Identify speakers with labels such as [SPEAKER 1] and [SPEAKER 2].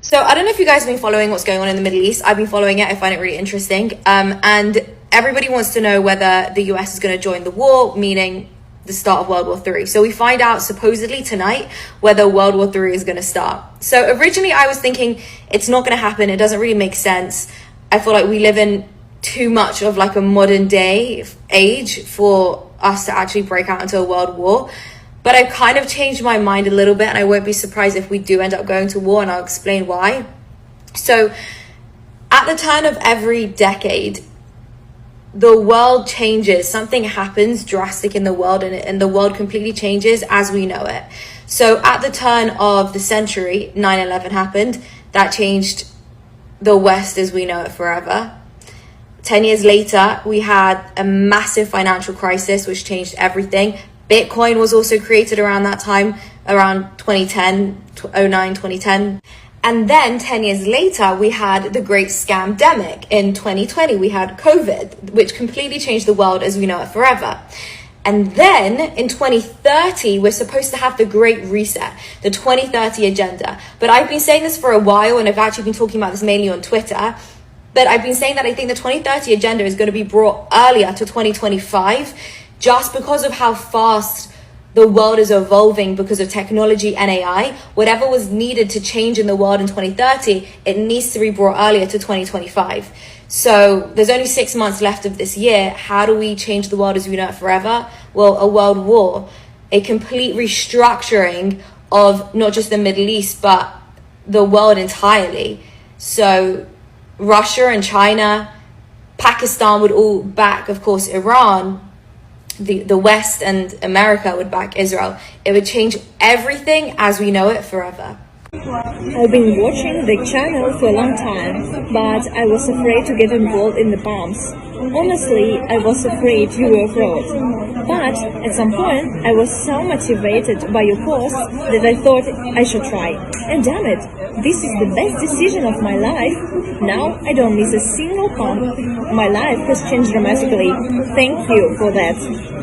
[SPEAKER 1] So I don't know if you guys have been following what's going on in the Middle East. I've been following it. I find it really interesting. And everybody wants to know whether the US is going to join the war, meaning the start of World War III. So we find out supposedly tonight whether World War III is going to start. So originally I was thinking it's not going to happen. It doesn't really make sense. I feel like we live in too much of like a modern day age for us to actually break out into a world war. But I've kind of changed my mind a little bit, and I won't be surprised if we do end up going to war, and I'll explain why. So at the turn of every decade, the world changes. Something happens drastic in the world, and the world completely changes as we know it. So at the turn of the century, 9/11 happened. That changed the West as we know it forever. 10 years later, we had a massive financial crisis, which changed everything. Bitcoin was also created around that time, around 2010, 09, 2010. And then 10 years later, we had the great scamdemic. In 2020, we had COVID, which completely changed the world as we know it forever. And then in 2030, we're supposed to have the Great Reset, the 2030 agenda. But I've been saying this for a while, and I've actually been talking about this mainly on Twitter. But I've been saying that I think the 2030 agenda is going to be brought earlier to 2025, just because of how fast the world is evolving because of technology and AI. Whatever was needed to change in the world in 2030, it needs to be brought earlier to 2025. So there's only 6 months left of this year. How do we change the world as we know it forever? Well, a world war, a complete restructuring of not just the Middle East, but the world entirely. So Russia and China, Pakistan would all back, of course, Iran. The West and America would back Israel. It would change everything as we know it forever.
[SPEAKER 2] I've been watching the channel for a long time, but I was afraid to get involved in the bombs. Honestly, I was afraid you were fraud. But at some point, I was so motivated by your post that I thought I should try. And damn it, this is the best decision of my life. Now I don't miss a single pump. My life has changed dramatically. Thank you for that.